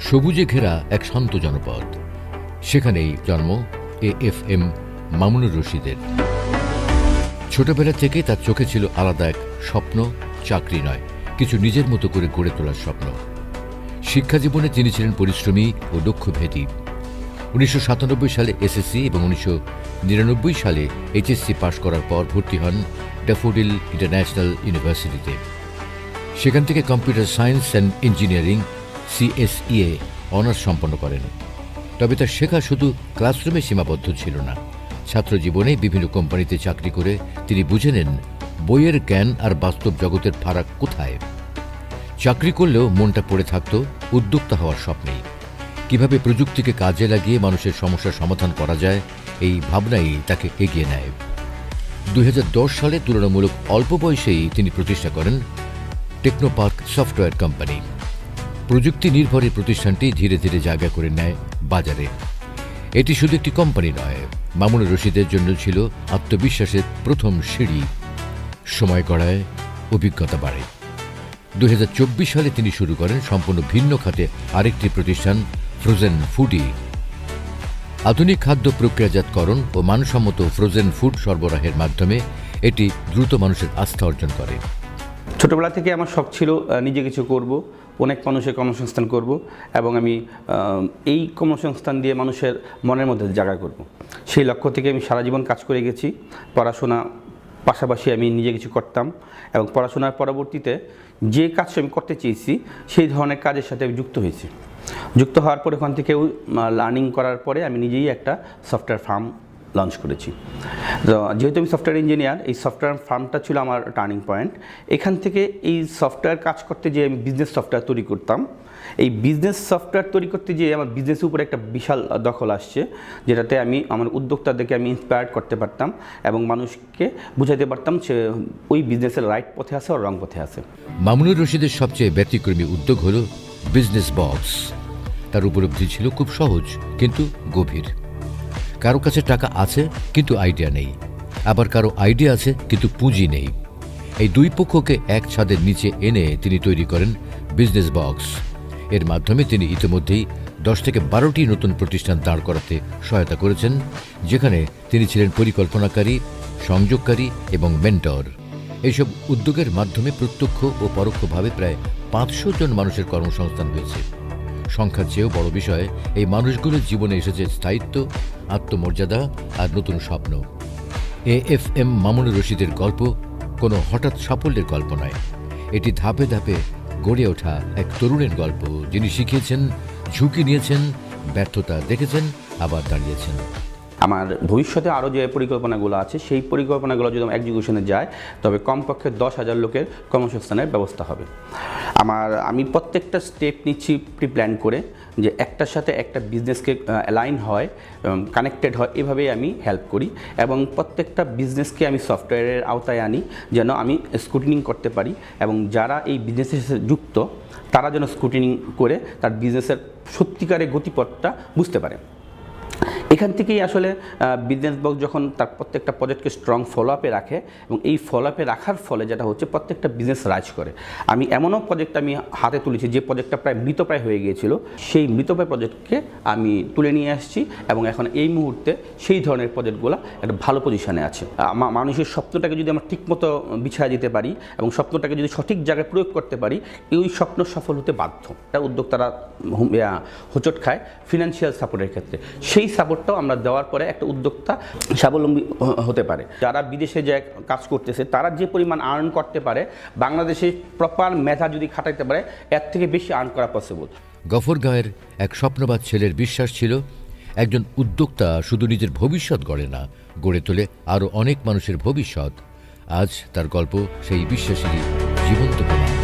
সবুজে ঘেরা এক শান্ত জনপদ, সেখানেই জন্ম এএফএম মামুনুর রশিদের। ছোটবেলা থেকে তার চোখে ছিল আলাদা এক স্বপ্ন, চাকরি নয়, কিছু নিজের মতো করে গড়ে তোলার স্বপ্ন। শিক্ষা জীবনে তিনি ছিলেন পরিশ্রমী ও লক্ষ্যভেদী। 1997 সালে এসএসসি এবং 1999 সালে এইচএসসি পাশ করার পর ভর্তি হন ড্যাফোডিল ইন্টারন্যাশনাল ইউনিভার্সিটিতে। সেখান থেকে কম্পিউটার সায়েন্স অ্যান্ড ইঞ্জিনিয়ারিং সিএসইএ অনার্স সম্পন্ন করেন। তবে তার শেখা শুধু ক্লাসরুমে সীমাবদ্ধ ছিল না। ছাত্র জীবনে বিভিন্ন কোম্পানিতে চাকরি করে তিনি বুঝে নেন বইয়ের জ্ঞান আর বাস্তব জগতের ফারাক কোথায়। চাকরি করলেও মনটা পড়ে থাকত উদ্যোক্তা হওয়ার স্বপ্নেই। কিভাবে প্রযুক্তিকে কাজে লাগিয়ে মানুষের সমস্যার সমাধান করা যায়, এই ভাবনাই তাকে এগিয়ে নেয়। 2010 সালে তুলনামূলক অল্প বয়সেই তিনি প্রতিষ্ঠা করেন টেকনোপার্ক সফটওয়্যার কোম্পানি। প্রযুক্তি নির্ভর এই প্রতিষ্ঠানটি ধীরে ধীরে জায়গা করে নেয় বাজারে। এটি শুধু একটি কোম্পানি নয়, মামুনুর রশিদের জন্য ছিল আত্মবিশ্বাসের প্রথম সিঁড়ি। সময় গড়ায়, অভিজ্ঞতা বাড়ে। 2024 সালে তিনি শুরু করেন সম্পূর্ণ ভিন্ন খাতে আরেকটি প্রতিষ্ঠান ফ্রোজেন ফুডি। আধুনিক খাদ্য প্রক্রিয়াজাতকরণ ও মানসম্মত ফ্রোজেন ফুড সরবরাহের মাধ্যমে এটি দ্রুত মানুষের আস্থা অর্জন করে। ছোটোবেলা থেকে আমার শখ ছিল নিজে কিছু করব, অনেক মানুষের কর্মসংস্থান করব এবং আমি এই কর্মসংস্থান দিয়ে মানুষের মনের মধ্যে জায়গা করব। সেই লক্ষ্য থেকে আমি সারা জীবন কাজ করে গেছি। পড়াশোনা পাশাপাশি আমি নিজে কিছু করতাম এবং পড়াশোনার পরবর্তীতে যে কাজটা আমি করতে চেয়েছি সেই ধরনের কাজের সাথে আমি যুক্ত হয়েছি। যুক্ত হওয়ার পরে ওখান থেকেও লার্নিং করার পরে আমি নিজেই একটা সফটওয়্যার ফার্ম লঞ্চ করেছি। তো যেহেতু আমি সফটওয়্যার ইঞ্জিনিয়ার, এই সফটওয়্যার ফার্মটা ছিল আমার টার্নিং পয়েন্ট। এখান থেকে এই সফটওয়্যার কাজ করতে যেয়ে আমি বিজনেস সফটওয়্যার তৈরি করতাম। এই বিজনেস সফটওয়্যার তৈরি করতে যেয়ে আমার বিজনেসের উপরে একটা বিশাল দখল আসছে, যেটাতে আমি আমার উদ্যোক্তাদেরকে আমি ইন্সপায়ার করতে পারতাম এবং মানুষকে বুঝাতে পারতাম সে ওই বিজনেসের রাইট পথে আছে আর রং পথে আছে। মামুনুর রশিদের সবচেয়ে ব্যতিক্রমী উদ্যোগ হল বিজনেস বক্স। তার উপলব্ধি ছিল খুব সহজ কিন্তু গভীর। কারো কাছে টাকা আছে কিন্তু আইডিয়া নেই, আবার কারো আইডিয়া আছে কিন্তু পুঁজি নেই। এই দুই পক্ষকে এক ছাদের নিচে এনে তিনি তৈরি করেন বিজনেস বক্স। এর মাধ্যমে তিনি ইতিমধ্যেই 10 থেকে 12টি নতুন প্রতিষ্ঠান দাঁড় করাতে সহায়তা করেছেন, যেখানে তিনি ছিলেন পরিকল্পনাকারী, সংযোগকারী এবং মেন্টর। এইসব উদ্যোগের মাধ্যমে প্রত্যক্ষ ও পরোক্ষভাবে প্রায় 500 জন মানুষের কর্মসংস্থান হয়েছে। সংখ্যার চেয়েও বড় বিষয়, এই মানুষগুলোর জীবনে এসেছে স্থায়িত্ব, আত্মমর্যাদা আর নতুন স্বপ্ন। এএফএম মামুনুর রশিদের গল্প কোনো হঠাৎ সাফল্যের গল্প নয়, এটি ধাপে ধাপে গড়ে ওঠা এক তরুণের গল্প, যিনি শিখিয়েছেন, ঝুঁকি নিয়েছেন, ব্যর্থতা দেখেছেন, আবার দাঁড়িয়েছেন। আমার ভবিষ্যতে আরও যে পরিকল্পনাগুলো আছে সেই পরিকল্পনাগুলো যদি এক্সিকিউশনে যায় তবে কমপক্ষে 10,000 লোকের কর্মসংস্থানের ব্যবস্থা হবে। আমি প্রত্যেকটা স্টেপ নিচ্ছি প্রি প্ল্যান করে, যে একটার সাথে একটা বিজনেসকে অ্যালাইন হয়, কানেক্টেড হয়, এভাবেই আমি হেল্প করি এবং প্রত্যেকটা বিজনেসকে আমি সফটওয়্যারের আওতায় আনি যেন আমি স্ক্রুটিনিং করতে পারি এবং যারা এই বিজনেসের সাথে যুক্ত তারা যেন স্ক্রুটিনিং করে তার বিজনেসের সত্যিকারের গতিপথটা বুঝতে পারে। এখান থেকেই আসলে বিজনেস বক্স যখন তার প্রত্যেকটা প্রজেক্টকে স্ট্রং ফলো আপে রাখে এবং এই ফলো আপে রাখার ফলে যেটা হচ্ছে প্রত্যেকটা বিজনেস রাইজ করে। আমি এমনও প্রজেক্ট আমি হাতে তুলেছি যে প্রজেক্টটা প্রায় মৃতপ্রায় হয়ে গিয়েছিল, সেই মৃতপ্রায় প্রজেক্টকে আমি তুলে নিয়ে আসছি এবং এখন এই মুহূর্তে সেই ধরনের প্রজেক্টগুলো একটা ভালো পজিশনে আছে। মানুষের স্বপ্নটাকে যদি আমরা ঠিকমতো বিছায় দিতে পারি এবং স্বপ্নটাকে যদি সঠিক জায়গায় প্রয়োগ করতে পারি, এই স্বপ্ন সফল হতে বাধ্য। উদ্যোক্তারা হোঁচট খায় ফিনান্সিয়াল সাপোর্টের ক্ষেত্রে, সেই সাপোর্টটাও আমরা দেওয়ার পরে একটা উদ্যোক্তা স্বাবলম্বী হতে পারে। যারা বিদেশে যে কাজ করতেছে তারা যে পরিমাণ আর্ন করতে পারে, বাংলাদেশে প্রপার মেধা যদি খাটাইতে পারে এর থেকে বেশি আর্ন করা পসিবল। গফরগাঁয়ের এক স্বপ্নবাদ ছেলের বিশ্বাস ছিল, একজন উদ্যোক্তা শুধু নিজের ভবিষ্যৎ গড়ে না, গড়ে তোলে আরও অনেক মানুষের ভবিষ্যৎ। আজ তার গল্প সেই বিশ্বাসেরই জীবন্ত প্রমাণ।